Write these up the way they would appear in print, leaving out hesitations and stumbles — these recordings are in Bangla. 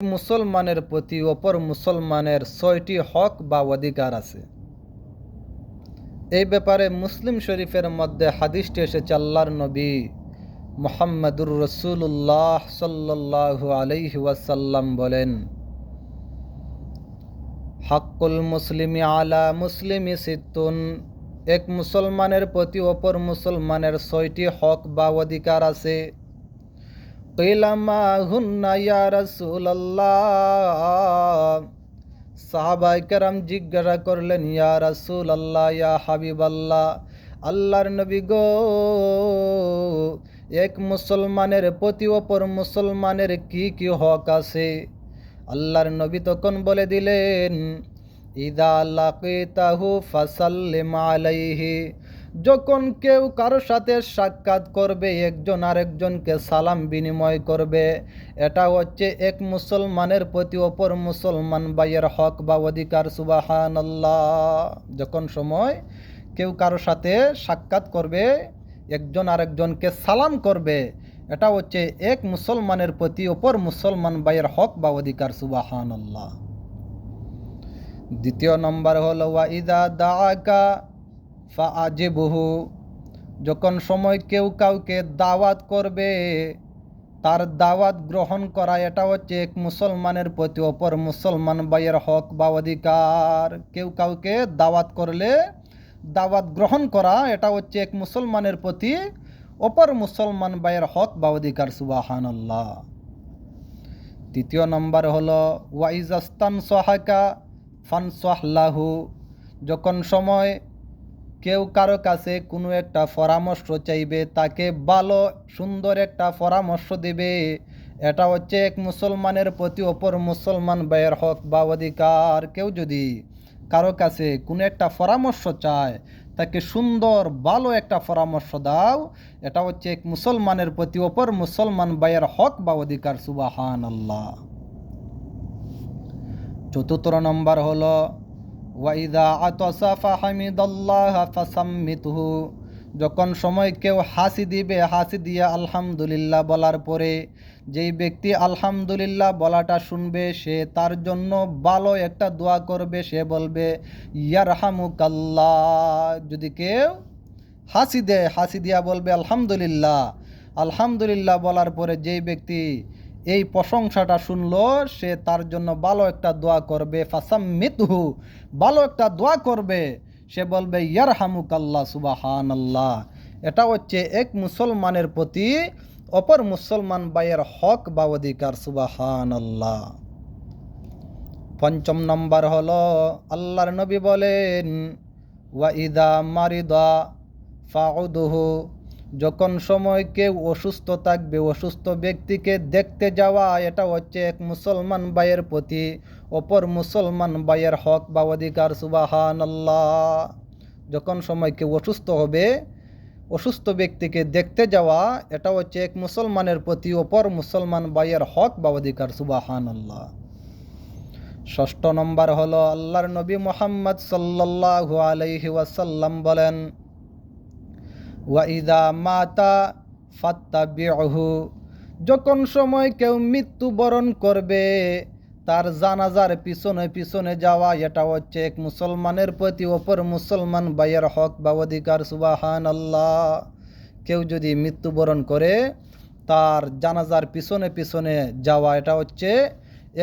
মুসলমানের প্রতি অপর মুসলমানের ৬টি হক বা অধিকার আছে। এই ব্যাপারে মুসলিম শরীফের মধ্যে হাদিসটি এসেছে। আল্লাহর নবী মুহাম্মদুর রাসূলুল্লাহ সাল্লাল্লাহু আলাইহি ওয়াসাল্লাম বলেন, হাক্কুল মুসলিমি আলা মুসলিমি সিত্তুন, এক মুসলমানের প্রতি অপর মুসলমানের ৬টি হক বা অধিকার আছে। কিলা মা হুন্না ইয়া রাসূলুল্লাহ, সাহাবায়ে কেরাম জিজ্ঞাসা করলেন, ইয়া রাসূলুল্লাহ, ইয়া হাবিবাল্লাহ, আল্লাহর নবী গো, এক মুসলমানের প্রতি অপর মুসলমানের কি কি হক আছে? আল্লাহর নবী তখন বলে দিলেন, ইদা লাকিতাহু ফাসাল্লিম আলাইহি, যখন কেউ কারোর সাথে সাক্ষাৎ করবে, একজন আরেকজনকে সালাম বিনিময় করবে, এটা হচ্ছে এক মুসলমানের প্রতি অপর মুসলমান ভাইয়ের হক বা অধিকার। সুবহানাল্লাহ। যখন সময় কেউ কারোর সাথে সাক্ষাৎ করবে, একজন আরেকজনকে সালাম করবে, এটা হচ্ছে এক মুসলমানের প্রতি অপর মুসলমান ভাইয়ের হক বা অধিকার। সুবহানাল্লাহ। দ্বিতীয় নম্বর হলো ওয়া ইদা দাআকা ফাআজিবহু, যখন সময় কেউ কাউকে দাওয়াত করবে, তার দাওয়াত গ্রহণ করা, এটা হচ্ছে এক মুসলমানের প্রতি অপর মুসলমান ভাইয়ের হক বা অধিকার। কেউ কাউকে দাওয়াত করলে দাওয়াত গ্রহণ করা, এটা হচ্ছে এক মুসলমানের প্রতি অপর মুসলমান ভাইয়ের হক বা অধিকার। সুবহানাল্লাহ। তৃতীয় নম্বর হলো ওয়া ইজাস্তানসাহাকা ফানসাহ লাহু, যখন সময় কেউ কারো কাছে কোনো একটা পরামর্শ চাইবে, তাকে ভালো সুন্দর একটা পরামর্শ দেবে, এটা হচ্ছে এক মুসলমানের প্রতি অপর মুসলমান ভাইয়ের হক বা অধিকার। কেউ যদি কারো কাছে কোনো একটা পরামর্শ চায়, তাকে সুন্দর ভালো একটা পরামর্শ দাও, এটা হচ্ছে এক মুসলমানের প্রতি অপর মুসলমান ভাইয়ের হক বা অধিকার। সুবহানাল্লাহ। চতুর্থ নম্বর হলো ওয়াইদা আতাসা ফাহামিদাল্লাহ ফাসাম্মিতহু, যখন সময় কেউ হাসি দিবে, হাসি দিয়ে আলহামদুলিল্লাহ বলার পরে যেই ব্যক্তি আলহামদুলিল্লাহ বলাটা শুনবে, সে তার জন্য ভালো একটা দোয়া করবে, সে বলবে ইয়ারহামুকাল্লাহ। যদি কেউ হাসি দেয়, হাসি দিয়া বলবে আলহামদুলিল্লাহ, আলহামদুলিল্লাহ বলার পরে যেই ব্যক্তি এই প্রশংসাটা শুনলো, সে তার জন্য ভালো একটা দোয়া করবে, ফাসাম্মিতহু, ভালো একটা দোয়া করবে, সে বলবে ইয়ারহামুকাল্লাহ। সুবহানাল্লাহ। এটা হচ্ছে এক মুসলমানের প্রতি অপর মুসলমান ভাইয়ের হক বা অধিকার। সুবহানাল্লাহ। পঞ্চম নম্বর হলো আল্লাহর নবী বলেন ওয়া ইদা মারিদা ফাউদুহু, যখন সময় কেউ অসুস্থ থাকবে, অসুস্থ ব্যক্তিকে দেখতে যাওয়া, এটা হচ্ছে এক মুসলমান ভাইয়ের প্রতি অপর মুসলমান ভাইয়ের হক বা অধিকার। সুবহানাল্লাহ। যখন সময় কেউ অসুস্থ হবে, অসুস্থ ব্যক্তিকে দেখতে যাওয়া, এটা হচ্ছে এক মুসলমানের প্রতি অপর মুসলমান ভাইয়ের হক বা অধিকার। সুবহানাল্লাহ। ষষ্ঠ নম্বর হলো আল্লাহর নবী মুহাম্মদ সাল্লাল্লাহু আলাইহি ওয়াসাল্লাম বলেন ওয়াইদা মাতা ফাত্তাবিউহু, যখন সময় কেউ মৃত্যুবরণ করবে, তার জানাজার পিছনে পিছনে যাওয়া, এটা হচ্ছে এক মুসলমানের প্রতি অপর মুসলমান ভাইয়ের হক বা অধিকার। সুবহানাল্লাহ। কেউ যদি মৃত্যুবরণ করে, তার জানাজার পিছনে পিছনে যাওয়া, এটা হচ্ছে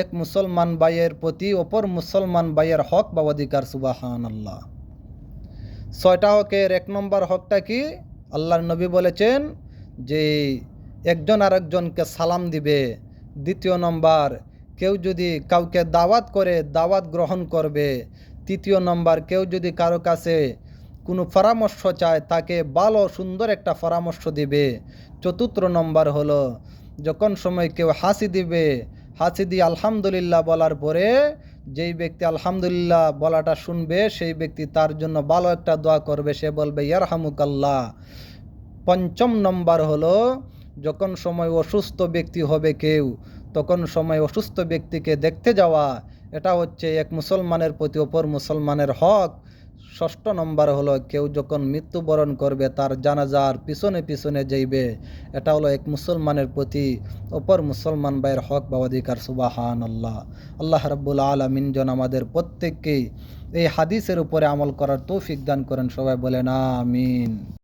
এক মুসলমান ভাইয়ের প্রতি অপর মুসলমান ভাইয়ের হক বা অধিকার। সুবহানাল্লাহ। 6টা হকের 1 নম্বর হকটা কি? আল্লাহর নবী বলেছেন যে একজন আরেকজনকে সালাম দিবে। দ্বিতীয় নম্বর, কেউ যদি কাউকে দাওয়াত করে, দাওয়াত গ্রহণ করবে। তৃতীয় নম্বর, কেউ যদি কারো কাছে কোনো পরামর্শ চায়, তাকে ভালো সুন্দর একটা পরামর্শ দিবে। চতুর্থ নম্বর হলো যখন সময় কেউ হাসি দিবে, হাসি দিয়ে আলহামদুলিল্লাহ বলার পরে যেই ব্যক্তি আলহামদুলিল্লাহ বলাটা শুনবে, সেই ব্যক্তি তার জন্য ভালো একটা দোয়া করবে, সে বলবে ইয়ারহামুকাল্লাহ। পঞ্চম নম্বর হলো যখন সময় অসুস্থ ব্যক্তি হবে কেউ, তখন সময় অসুস্থ ব্যক্তিকে দেখতে যাওয়া, এটা হচ্ছে এক মুসলমানের প্রতি অপর মুসলমানের হক। ষষ্ঠ নম্বর হলো কেউ যখন মৃত্যুবরণ করবে তার জানাজার পিছনে পিছনে যাইবে, এটা হলো এক মুসলমানের প্রতি অপর মুসলমান ভাইয়ের হক বা অধিকার। সুবহানাল্লাহ। আল্লাহ রাব্বুল আলামিন যেন আমাদের প্রত্যেককেই এই হাদিসের উপরে আমল করার তৌফিক দান করেন। সবাই বলেন আমিন।